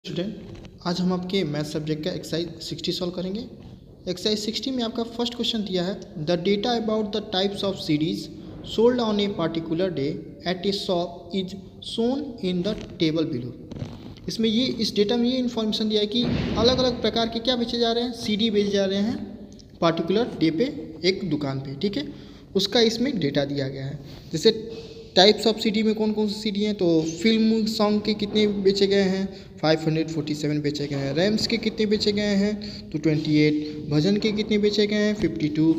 Student, आज हम आपके मैथ सब्जेक्ट का एक्सरसाइज 60 सॉल्व करेंगे। एक्सरसाइज 60 में आपका फर्स्ट क्वेश्चन दिया है, the data about the types of CDs sold on a particular day at A shop is shown in the table below. इसमें इस डेटा में ये इन्फॉर्मेशन दिया है कि अलग अलग प्रकार के क्या बेचे जा रहे हैं, सीडी बेचे जा रहे हैं पार्टिकुलर डे पे एक दुकान पे, ठीक है। उसका इसमें डेटा दिया गया है। जैसे टाइप्स ऑफ सीडी में कौन कौन सी सीडी हैं, तो फिल्म सॉन्ग के कितने बेचे गए हैं, 547 बेचे गए हैं। रैम्स के कितने बेचे गए हैं, तो 28। भजन के कितने बेचे गए हैं, 52।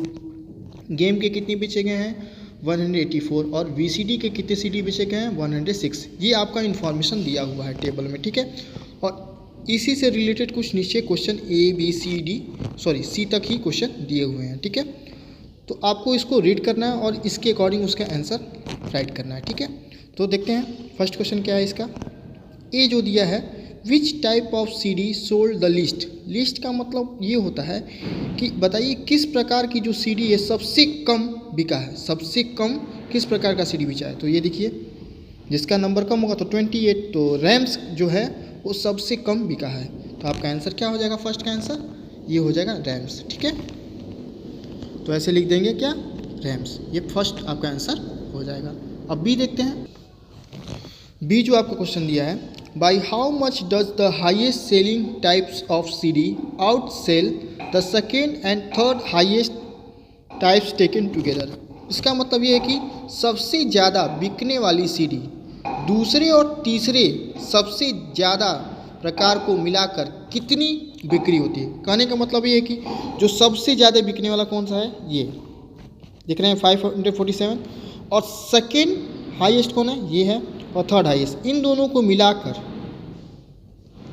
गेम के कितने बेचे गए हैं, 184। और वीसीडी के कितने सीडी बेचे गए हैं, 106। ये आपका इन्फॉर्मेशन दिया हुआ है टेबल में, ठीक है। और इसी से रिलेटेड कुछ नीचे क्वेश्चन सी तक ही क्वेश्चन दिए हुए हैं, ठीक है। तो आपको इसको रीड करना है और इसके अकॉर्डिंग उसका आंसर राइट करना है, ठीक है। तो देखते हैं फर्स्ट क्वेश्चन क्या है इसका। ए जो दिया है, which type of CD sold the list. List का मतलब ये होता है कि बताइए किस प्रकार की जो सीडी है सबसे कम बिका है, सबसे कम किस प्रकार का सीडी बिका है। तो ये देखिए जिसका नंबर कम होगा तो 28। तो रैम्स जो है वो सबसे कम बिका है। तो आपका आंसर क्या हो जाएगा, फर्स्ट का आंसर ये हो जाएगा रैम्स, ठीक है। तो ऐसे लिख देंगे क्या, रैम्स। ये फर्स्ट आपका आंसर हो जाएगा। अब बी देखते हैं। बी जो आपको क्वेश्चन दिया है, by how much does the highest selling types of CD outsell the second and third highest types taken together. इसका मतलब ये है कि सबसे ज़्यादा बिकने वाली सीडी दूसरे और तीसरे सबसे ज़्यादा प्रकार को मिलाकर कितनी बिक्री होती है। कहने का मतलब ये है कि जो सबसे ज़्यादा बिकने वाला कौन सा है, ये देख रहे हैं 547। और सेकेंड हाईएस्ट कौन है, ये है। और थर्ड हाईएस्ट, इन दोनों को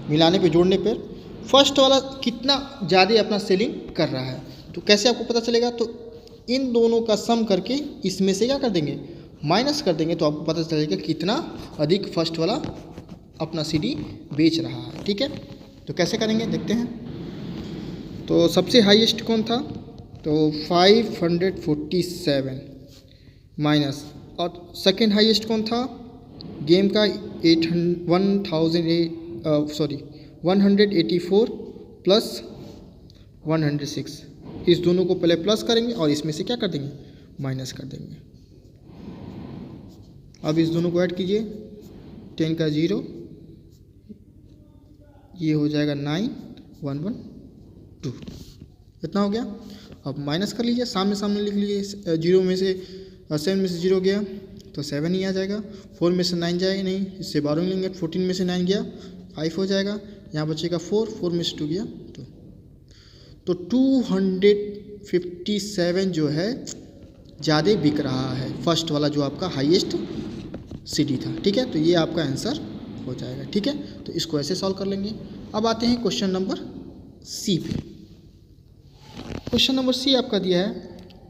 मिलाने पे जोड़ने पर फर्स्ट वाला कितना ज़्यादा अपना सेलिंग कर रहा है। तो कैसे आपको पता चलेगा, तो इन दोनों का सम करके इसमें से क्या कर देंगे, माइनस कर देंगे। तो आपको पता चलेगा कितना अधिक फर्स्ट वाला अपना सीडी बेच रहा है, ठीक है। तो कैसे करेंगे देखते हैं। तो सबसे हाईएस्ट कौन था, तो 547 माइनस, और सेकेंड हाईएस्ट कौन था, गेम का 184 प्लस 106। इस दोनों को पहले प्लस करेंगे और इसमें से क्या कर देंगे, माइनस कर देंगे। अब इस दोनों को ऐड कीजिए, 10 का 0, ये हो जाएगा 9112, इतना हो गया। अब माइनस कर लीजिए, सामने लिख लीजिए। 0 में से 7 में से 0 गया तो 7 ही आ जाएगा। 4 में से 9 जाएगा नहीं, इससे 12 लेंगे। 14 में से 9 गया 5 हो जाएगा। यहाँ बचेगा 4 में से 2 गया 2। तो 257 जो है ज़्यादा बिक रहा है, फर्स्ट वाला जो आपका हाईएस्ट सीडी था, ठीक है। तो ये आपका आंसर हो जाएगा, ठीक है। तो इसको ऐसे सॉल्व कर लेंगे। अब आते हैं क्वेश्चन नंबर सी पे। क्वेश्चन नंबर सी आपका दिया है,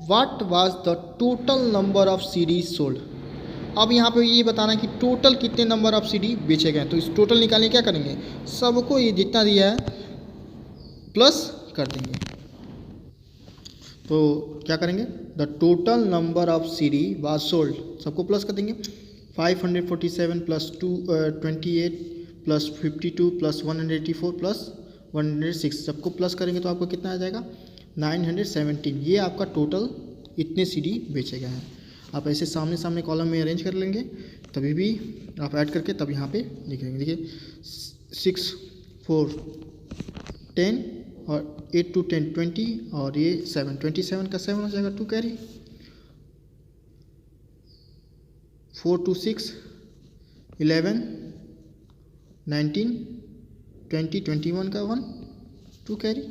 what was the total number of CD sold. अब यहाँ पे ये बताना है कि टोटल कितने नंबर ऑफ सीडी बेचे गए। तो इस टोटल निकालने क्या करेंगे, सबको ये जितना दिया है प्लस कर देंगे। तो क्या करेंगे, the total number of CD was sold, सबको प्लस कर देंगे। 547 प्लस 28 प्लस 52 प्लस 184 प्लस 106, सबको प्लस करेंगे तो आपको कितना आ जाएगा, 917। ये आपका टोटल इतने सीडी बेचे गए हैं। आप ऐसे सामने कॉलम में अरेंज कर लेंगे, तभी भी आप ऐड करके तब यहाँ पे लिखेंगे। देखिए 6 4 10 और 8 to 10 20 और ये 7 27 का 7 हो जाएगा 2 कैरी। 4 to 6 11 19 20 21 का 1 2 कैरी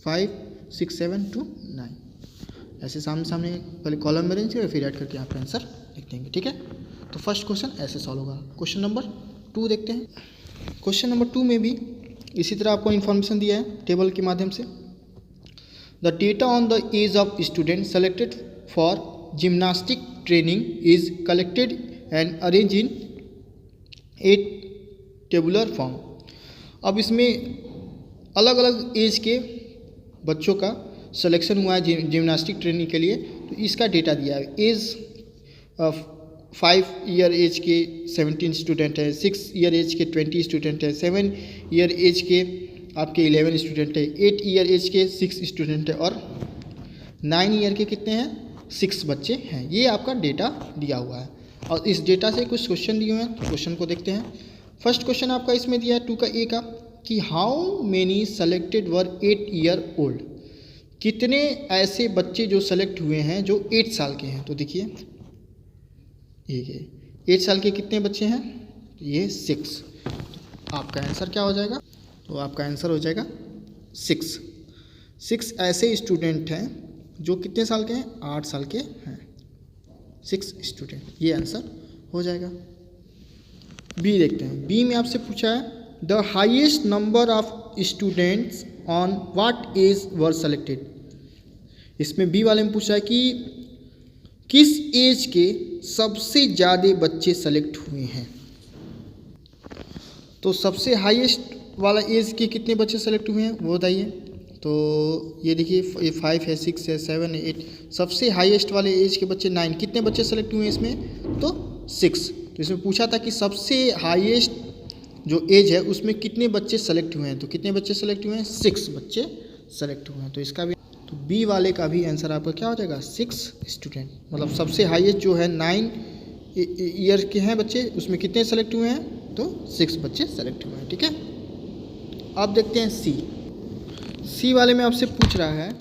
5 6 7 2 9। ऐसे सामने पहले कॉलम में अरेंज करें, फिर ऐड करके यहाँ पे आंसर लिख देंगे, ठीक है। तो फर्स्ट क्वेश्चन ऐसे सॉल्व होगा। क्वेश्चन नंबर 2 देखते हैं। क्वेश्चन नंबर 2 में भी इसी तरह आपको इन्फॉर्मेशन दिया है टेबल के माध्यम से। The data on the age of student selected for gymnastic training is collected and arrange in 8 tabular form. अब इसमें अलग अलग एज के बच्चों का सिलेक्शन हुआ है जिम्नास्टिक ट्रेनिंग के लिए। तो इसका डेटा दिया है। एज 5 ईयर एज के 17 स्टूडेंट हैं, 6 ईयर एज के 20 स्टूडेंट हैं, 7 ईयर एज के आपके 11 स्टूडेंट है, 8 ईयर एज के 6 स्टूडेंट है और 9 ईयर के कितने हैं, 6 बच्चे हैं। ये आपका डेटा दिया हुआ है और इस डेटा से कुछ क्वेश्चन दिए हुए हैं, क्वेश्चन को देखते हैं। फर्स्ट क्वेश्चन आपका इसमें दिया है 2 का ए का कि how many selected were 8 year old, कितने ऐसे बच्चे जो सेलेक्ट हुए हैं जो 8 साल के हैं। तो देखिए ये 8 साल के कितने बच्चे हैं, ये 6। आपका आंसर क्या हो जाएगा, तो आपका आंसर हो जाएगा 6 ऐसे स्टूडेंट हैं जो कितने साल के हैं, 8 साल के हैं, 6 स्टूडेंट, ये आंसर हो जाएगा। बी देखते हैं। बी में आपसे पूछा है the highest number of students on what age were selected. इसमें बी वाले में पूछा है कि किस एज के सबसे ज़्यादा बच्चे सेलेक्ट हुए हैं। तो सबसे हाईएस्ट वाला एज के कितने बच्चे सेलेक्ट हुए हैं वो बताइए। तो ये देखिए ये 5 है, 6 है, 7 है, 8, सबसे हाईएस्ट वाले एज के बच्चे 9, कितने बच्चे सेलेक्ट हुए हैं इसमें, तो 6। तो इसमें पूछा था कि सबसे हाईएस्ट जो एज है उसमें कितने बच्चे सेलेक्ट हुए हैं, तो कितने बच्चे सेलेक्ट हुए हैं, 6 बच्चे सेलेक्ट हुए हैं। तो इसका भी, तो बी वाले का भी आंसर आपका क्या हो जाएगा, 6 स्टूडेंट। मतलब सबसे हाईएस्ट जो है 9 ईयर के हैं बच्चे, उसमें कितने सेलेक्ट हुए हैं, तो 6 बच्चे सेलेक्ट हुए हैं। ठीक है, अब देखते हैं सी वाले में आपसे पूछ रहा है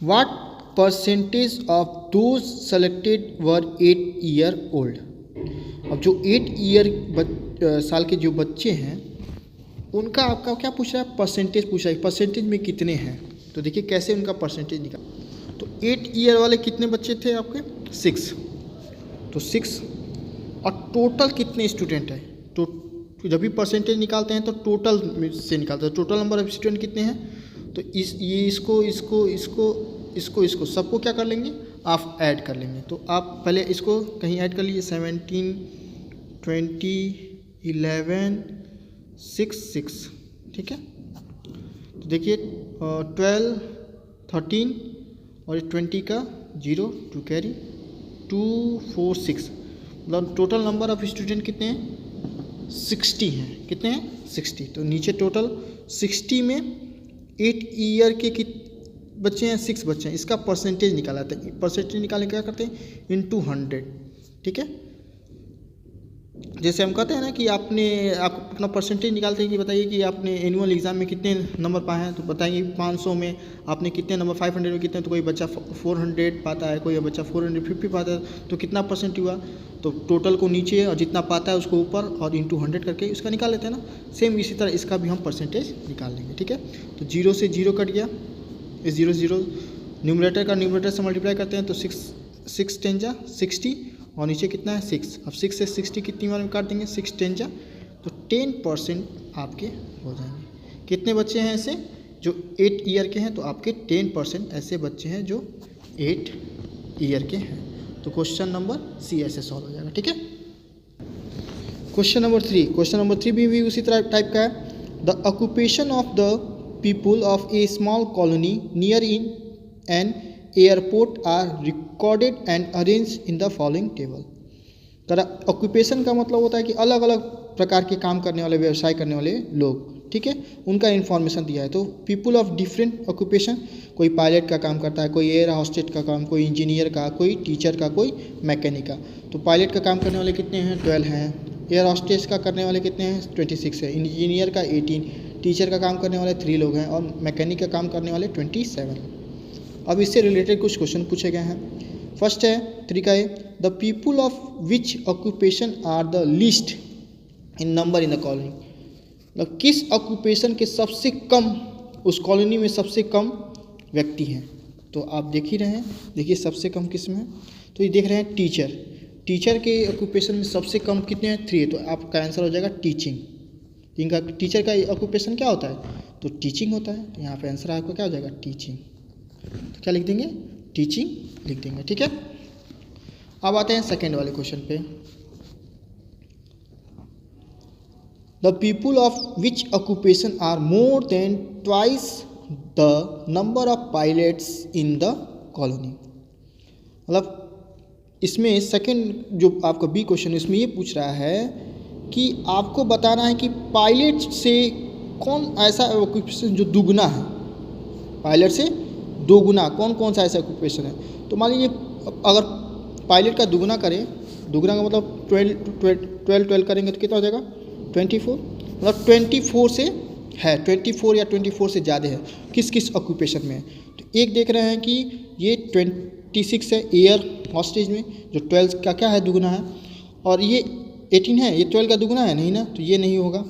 what percentage of those selected were 8 year old. अब जो 8 ईयर साल के जो बच्चे हैं उनका आपका क्या पूछ रहा है, परसेंटेज पूछ रहा है, परसेंटेज में कितने हैं। तो देखिए कैसे उनका परसेंटेज निकाल। तो 8 ईयर वाले कितने बच्चे थे आपके, 6, तो 6 और टोटल कितने स्टूडेंट हैं। तो जब भी परसेंटेज निकालते हैं तो टोटल से निकालते हैं, टोटल नंबर ऑफ स्टूडेंट कितने हैं। तो ये इसको सबको क्या कर लेंगे, आप ऐड कर लेंगे। तो आप पहले इसको कहीं ऐड कर लीजिए, 17, 20, 11, 6, ठीक है। तो देखिए 12, 13 और 20 का 0 2 कैरी 2 4 6, मतलब टोटल नंबर ऑफ स्टूडेंट कितने हैं, 60 हैं। कितने हैं, 60। तो नीचे टोटल 60 में 8 ईयर के बच्चे हैं, 6 बच्चे हैं, इसका परसेंटेज निकाला था। परसेंटेज निकालने क्या करते हैं, इंटू 100। ठीक है, जैसे हम कहते हैं ना कि आप अपना परसेंटेज निकालते हैं कि बताइए कि आपने एनुअल एग्जाम में कितने नंबर पाए हैं। तो बताएंगे 500 में आपने कितने नंबर, 500 में कितने, तो कोई बच्चा 400 पाता है, कोई बच्चा 450 पाता है, तो कितना परसेंट हुआ। तो टोटल को नीचे और जितना पाता है उसको ऊपर और इंटू 100 करके उसका निकाल लेते हैं ना। सेम इसी तरह इसका भी हम परसेंटेज निकाल लेंगे। ठीक है, तो 0 से 0 कट गया, इस 0 0 न्यूमरेटर का न्यूमरेटर से मल्टीप्लाई करते हैं तो 6 10 जा 60 और नीचे कितना है 6। अब 6 से 60 कितनी बार में काट देंगे, 6 10 जा, तो 10% आपके हो जाएंगे। कितने बच्चे हैं ऐसे जो 8 ईयर के हैं, तो आपके 10% ऐसे बच्चे हैं जो 8 ईयर के हैं। तो क्वेश्चन नंबर सी ऐसे सॉल्व हो जाएगा। ठीक है, क्वेश्चन नंबर 3 भी उसी तरह टाइप का है। The occupation of the people of a small colony near in an airport are recorded and arrange in the following table. Occupation का मतलब होता है कि अलग अलग प्रकार के काम करने वाले, व्यवसाय करने वाले लोग, ठीक है, उनका इन्फॉर्मेशन दिया है। तो पीपुल ऑफ डिफरेंट ऑक्यूपेशन, कोई पायलट का काम करता है, कोई एयर होस्टेस का काम, कोई इंजीनियर का, कोई टीचर का, कोई मैकेनिक का। तो पायलट का काम करने वाले कितने हैं, 12 हैं। एयर होस्टेस का करने वाले कितने हैं, 26 है। इंजीनियर का 18, टीचर का काम करने वाले 3 लोग हैं और मैकेनिक का काम करने वाले 27। अब इससे रिलेटेड कुछ क्वेश्चन पूछे गए हैं। फर्स्ट है 3 का है the people of which occupation are the least in number in the colony. मतलब किस ऑक्यूपेशन के सबसे कम, उस कॉलोनी में सबसे कम व्यक्ति हैं। तो आप देख ही रहे हैं, देखिए सबसे कम किस में है, तो ये देख रहे हैं टीचर के ऑक्यूपेशन में सबसे कम कितने हैं, 3। तो आपका आंसर हो जाएगा टीचिंग। इनका टीचर का ऑक्यूपेशन क्या होता है, तो टीचिंग होता है। तो यहाँ पे आंसर आपका क्या हो जाएगा, टीचिंग। तो क्या लिख देंगे, टीचिंग लिख देंगे। ठीक है, अब आते हैं सेकेंड वाले क्वेश्चन पे। The people of which occupation are more than twice the number of pilots in the colony. मतलब इसमें सेकंड जो आपका बी क्वेश्चन इसमें ये पूछ रहा है कि आपको बताना है कि पायलट से कौन ऐसा ऑक्यूपेशन जो दुगना है, पायलट से दोगुना कौन कौन सा ऐसा ऑक्यूपेशन है। तो मान लीजिए अगर पायलट का दुगना करें, दुगना का मतलब 12 करेंगे तो कितना हो जाएगा 24, मतलब 24 से है, 24 या 24 से ज़्यादा है किस किस ऑक्यूपेशन में है। तो एक देख रहे हैं कि ये 26 है एयर हॉस्टेज में, जो 12 का क्या है दुगना है, और ये 18 है, ये 12 का दुगना है नहीं ना, तो ये नहीं होगा,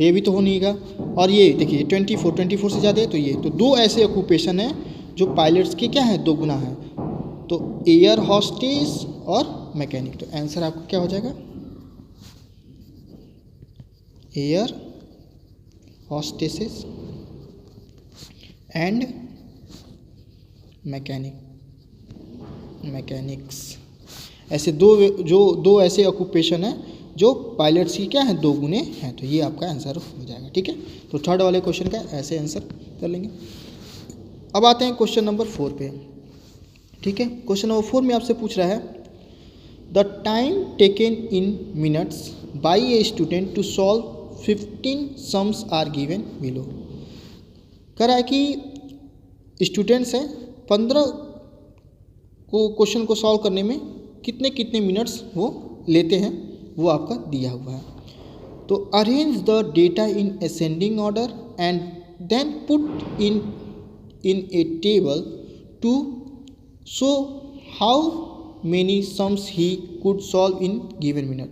ये भी तो हो नहीं गा। और ये देखिए 24 से ज़्यादा है, तो ये तो दो ऐसे ऑक्यूपेशन हैं जो पायलट्स के क्या है दोगुना है, तो एयर हॉस्टेज और मैकेनिक। तो आंसर आपका क्या हो जाएगा एयर हॉस्टेसेस एंड मैकेनिक्स। ऐसे दो ऐसे ऑक्यूपेशन हैं जो पायलट्स की क्या है दो गुने हैं, तो ये आपका आंसर हो जाएगा। ठीक है, तो थर्ड वाले क्वेश्चन का ऐसे आंसर कर लेंगे। अब आते हैं क्वेश्चन नंबर 4 पे। ठीक है, क्वेश्चन नंबर 4 में आपसे पूछ रहा है the time taken in minutes by a student to solve 15 sums are given below. कह रहा है कि स्टूडेंट्स हैं 15 को क्वेश्चन को सॉल्व करने में कितने कितने मिनट्स वो लेते हैं, वो आपका दिया हुआ है। तो arrange the data in ascending order and then put in a table to show how many sums he could solve in given minute.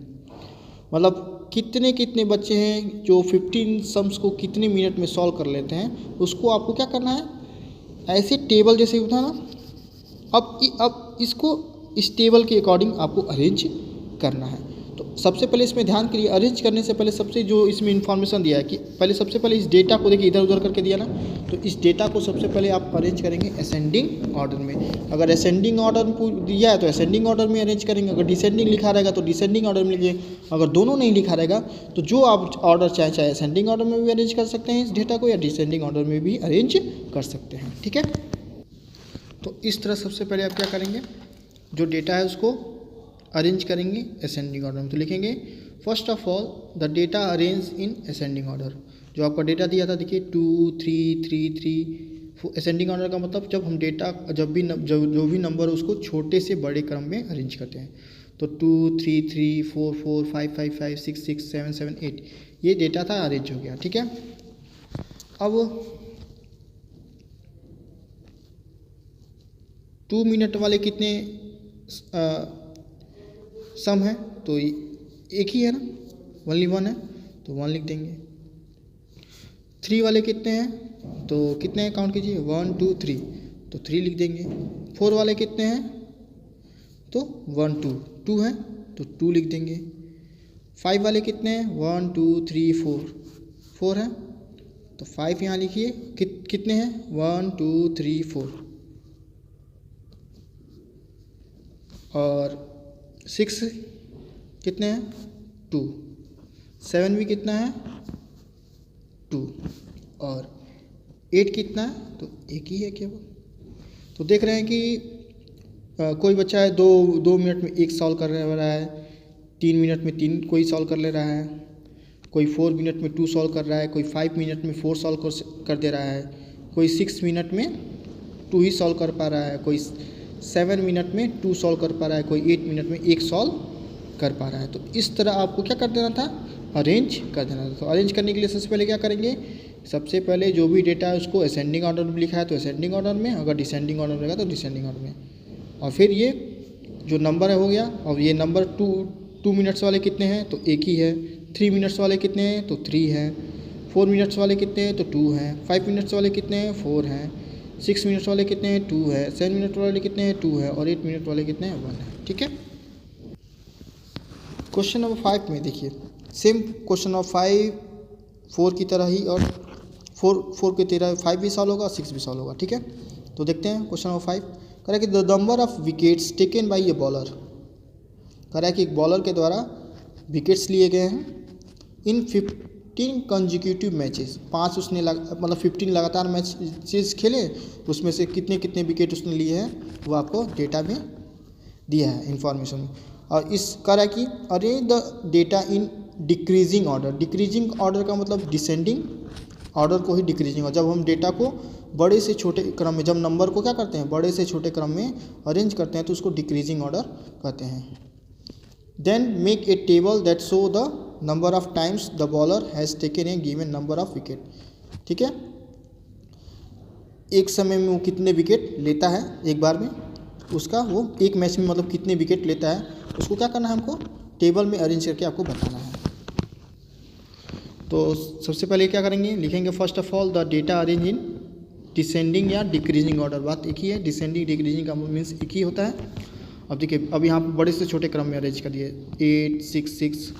मतलब कितने कितने बच्चे हैं जो 15 सम्स को कितने मिनट में सॉल्व कर लेते हैं, उसको आपको क्या करना है ऐसे टेबल जैसे होता ना, अब इसको इस टेबल के अकॉर्डिंग आपको अरेंज करना है। तो सबसे पहले इसमें ध्यान करिए, अरेंज करने से पहले सबसे जो इसमें इन्फॉर्मेशन दिया है कि पहले सबसे पहले इस डेटा को देखिए इधर उधर करके दिया ना, तो इस डेटा को सबसे पहले आप अरेंज करेंगे असेंडिंग ऑर्डर में। अगर असेंडिंग ऑर्डर में दिया है तो असेंडिंग ऑर्डर में अरेंज करेंगे, अगर डिसेंडिंग लिखा रहेगा तो डिसेंडिंग ऑर्डर में लीजिए, अगर दोनों नहीं लिखा रहेगा तो जो आप ऑर्डर चाहे असेंडिंग ऑर्डर में भी अरेंज कर सकते हैं इस डेटा को, या डिसेंडिंग ऑर्डर में भी अरेंज कर सकते हैं। ठीक है, तो इस तरह सबसे पहले आप क्या करेंगे, जो डेटा है उसको अरेंज करेंगे असेंडिंग ऑर्डर में। तो लिखेंगे first of all the data arrange in ascending order. जो आपका डेटा दिया था देखिए 2 3 3 3, असेंडिंग ऑर्डर का मतलब जब हम डेटा जो भी नंबर है उसको छोटे से बड़े क्रम में अरेंज करते हैं। तो 2 3 3 4 4 5 5 5 6 6 7 7 8 ये डेटा था अरेंज हो गया। ठीक है, अब 2 मिनट वाले कितने सम है, तो एक ही है ना, ओनली 1 है तो 1 लिख देंगे। 3 वाले कितने हैं, तो कितने हैं काउंट कीजिए 1 2 3, तो 3 लिख देंगे। 4 वाले कितने हैं, तो 1 2 2 हैं तो 2 लिख देंगे। 5 वाले कितने हैं 1 2 3 4 4 हैं तो 5 यहाँ लिखिए। कितने हैं 1 2 3 4, और 6 कितने हैं 2, 7 भी कितना है 2, और 8 कितना है तो एक ही है केवल। तो देख रहे हैं कि कोई बच्चा है 2 मिनट में 1 सॉल्व कर रहा है, 3 मिनट में 3 कोई सॉल्व कर ले रहा है, कोई 4 मिनट में 2 सॉल्व कर रहा है, कोई 5 मिनट में 4 सॉल्व कर दे रहा है, कोई 6 मिनट में 2 ही सॉल्व कर पा रहा है, कोई 7 मिनट में 2 सॉल्व कर पा रहा है, कोई 8 मिनट में 1 सॉल्व कर पा रहा है। तो इस तरह आपको क्या कर देना था अरेंज कर देना था। तो अरेंज करने के लिए सबसे पहले क्या करेंगे, सबसे पहले जो भी डेटा है उसको असेंडिंग ऑर्डर में लिखा है तो असेंडिंग ऑर्डर में, अगर डिसेंडिंग ऑर्डर रहेगा तो डिसेंडिंग ऑर्डर में। और फिर ये जो नंबर है हो गया, और ये नंबर 2 मिनट्स वाले कितने हैं तो एक ही है, 3 मिनट्स वाले कितने हैं तो 3 हैं, 4 मिनट्स वाले कितने हैं तो 2 हैं, 5 मिनट्स वाले कितने हैं 4 हैं, 6 मिनट्स वाले कितने हैं 2 है, 7 मिनट वाले कितने हैं 2 है, और 8 मिनट वाले कितने हैं 1 है। ठीक है, क्वेश्चन नंबर 5 में देखिए सेम क्वेश्चन नंबर 4 की तरह ही, और 4 की तरह 5 भी सॉल्व होगा, 6 भी सॉल्व होगा। ठीक है, तो देखते हैं क्वेश्चन नंबर 5 कह रहा है कि the number of wickets taken by a bowler. कह रहा है कि एक बॉलर के द्वारा विकेट्स लिए गए हैं इन 15 कंजिक्यूटिव मैचेस, 5 उसने मतलब 15 लगातार मैचेस खेले, उसमें से कितने कितने विकेट उसने लिए हैं वो आपको डेटा में दिया है इन्फॉर्मेशन में। और इस कह रहा है कि arrange the data in decreasing order. Decreasing order का मतलब डिसेंडिंग ऑर्डर को ही डिक्रीजिंग, और जब हम डेटा को बड़े से छोटे क्रम में, जब नंबर को क्या करते हैं बड़े से छोटे क्रम में अरेंज करते हैं तो उसको डिक्रीजिंग ऑर्डर कहते हैं। Then make a table that show the number of times the bowler has taken a given number of wicket. ठीक है, एक समय में वो कितने विकेट लेता है एक बार में, उसका वो एक मैच में मतलब कितने विकेट लेता है, उसको क्या करना है हमको टेबल में अरेंज करके आपको बताना है। तो सबसे पहले क्या करेंगे, लिखेंगे first of all the data arrange in descending या डिक्रीजिंग ऑर्डर। बात एक ही है, डिसेंडिंग डिक्रीजिंग का मीन्स एक ही होता है। अब देखिए, अब यहाँ पर बड़े से छोटे क्रम में अरेंज कर दिए 8 6 6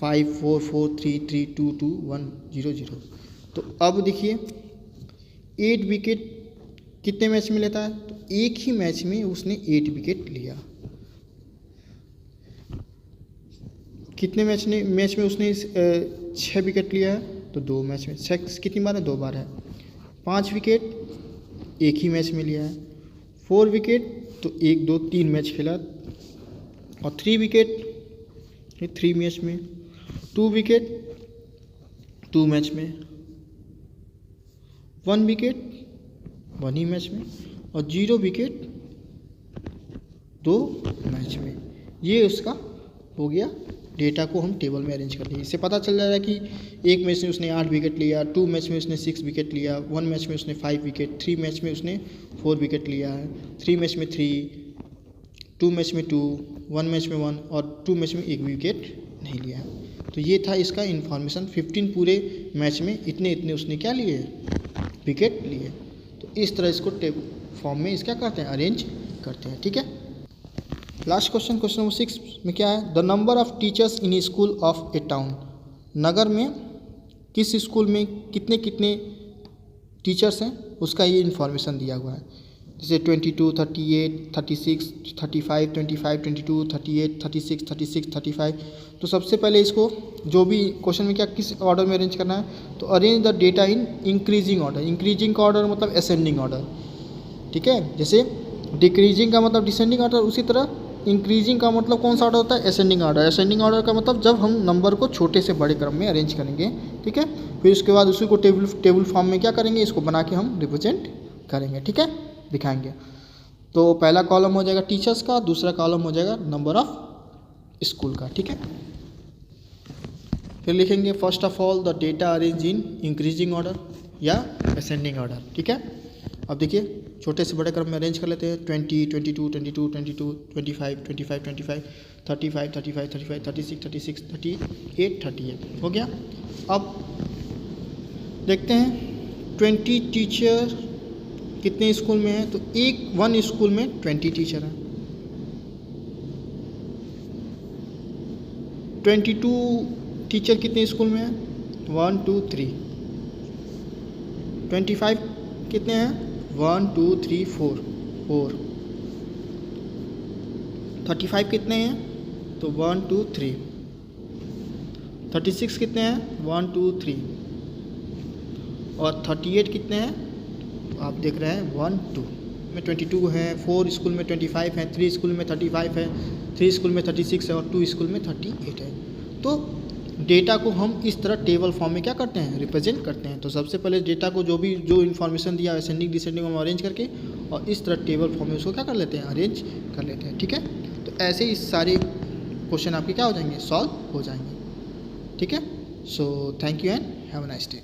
5 4 4 3 3 2 2 1 0 0। तो अब देखिए 8 विकेट कितने मैच में लेता है, तो एक ही मैच में उसने 8 विकेट लिया। कितने मैच में उसने 6 विकेट लिया है, तो 2 मैच में। 6 कितनी बार है, 2 बार है। 5 विकेट एक ही मैच में लिया है। 4 विकेट तो 1 2 3 मैच खेला, और 3 विकेट 3 मैच में। 2 विकेट 2 मैच में। 1 विकेट 1 ही मैच में, और 0 विकेट 2 मैच में। ये उसका हो गया। डेटा को हम टेबल में अरेंज कर दिए। इससे पता चल रहा है कि एक मैच में उसने 8 विकेट लिया, 2 मैच में उसने 6 विकेट लिया, 1 मैच में उसने 5 विकेट, 3 मैच में उसने 4 विकेट लिया है, 3 मैच में 3, 2 मैच में 2, 1 मैच में 1, और 2 मैच में 1 विकेट नहीं लिया है। तो ये था इसका इन्फॉर्मेशन। 15 पूरे मैच में इतने इतने उसने क्या लिए, विकेट लिए। तो इस तरह इसको टेबल फॉर्म में इसका करते हैं, अरेंज करते हैं। ठीक है, लास्ट क्वेश्चन, क्वेश्चन नंबर 6 में क्या है, the number of teachers in school of a town. नगर में किस स्कूल में कितने कितने टीचर्स हैं उसका ये इन्फॉर्मेशन दिया हुआ है। जैसे 22 38 36 35 25 22 38 36 36 35। तो सबसे पहले इसको जो भी क्वेश्चन में क्या किस ऑर्डर में अरेंज करना है, तो arrange the data in increasing order. Increasing का ऑर्डर मतलब असेंडिंग ऑर्डर। ठीक है, जैसे डिक्रीजिंग का मतलब डिसेंडिंग ऑर्डर, उसी तरह इंक्रीजिंग का मतलब कौन सा ऑर्डर होता है, असेंडिंग ऑर्डर। असेंडिंग ऑर्डर का मतलब जब हम नंबर को छोटे से बड़े क्रम में अरेंज करेंगे। ठीक है, फिर उसके बाद उसी को टेबल फॉर्म में क्या करेंगे, इसको बना के हम रिप्रेजेंट करेंगे। ठीक है, दिखाएंगे। तो पहला कॉलम हो जाएगा टीचर्स का, दूसरा कॉलम हो जाएगा नंबर ऑफ स्कूल का। ठीक है, फिर लिखेंगे first of all the data arrange in increasing order या असेंडिंग ऑर्डर। ठीक है, अब देखिए छोटे से बड़े क्रम में अरेंज कर लेते हैं। 20 22 22 22 25 25 25 35 35 35 36 36 38 38 हो गया। अब देखते हैं 20 टीचर कितने स्कूल में है, तो वन स्कूल में 20 टीचर हैं। 22 टीचर कितने स्कूल में है, 1 2 3। 25 कितने हैं, 1 2 3 4 4। 35 कितने हैं, तो 1 2 3। 36 कितने हैं, 1 2 3। और 38 कितने हैं, तो आप देख रहे हैं 1 2 में 22 हैं, 4 स्कूल में 25 हैं, 3 स्कूल में 35 है, 3 स्कूल में 36 है, और 2 स्कूल में 38 है। तो डेटा को हम इस तरह टेबल फॉर्म में क्या करते हैं, रिप्रेजेंट करते हैं। तो सबसे पहले डेटा को जो इन्फॉर्मेशन दिया असेंडिंग डिसेंडिंग में अरेंज करके, और इस तरह टेबल फॉर्म में उसको क्या कर लेते हैं, अरेंज कर लेते हैं। ठीक है, तो ऐसे ही सारे क्वेश्चन आपके क्या हो जाएंगे, सॉल्व हो जाएंगे। ठीक है, so thank you and have a nice day.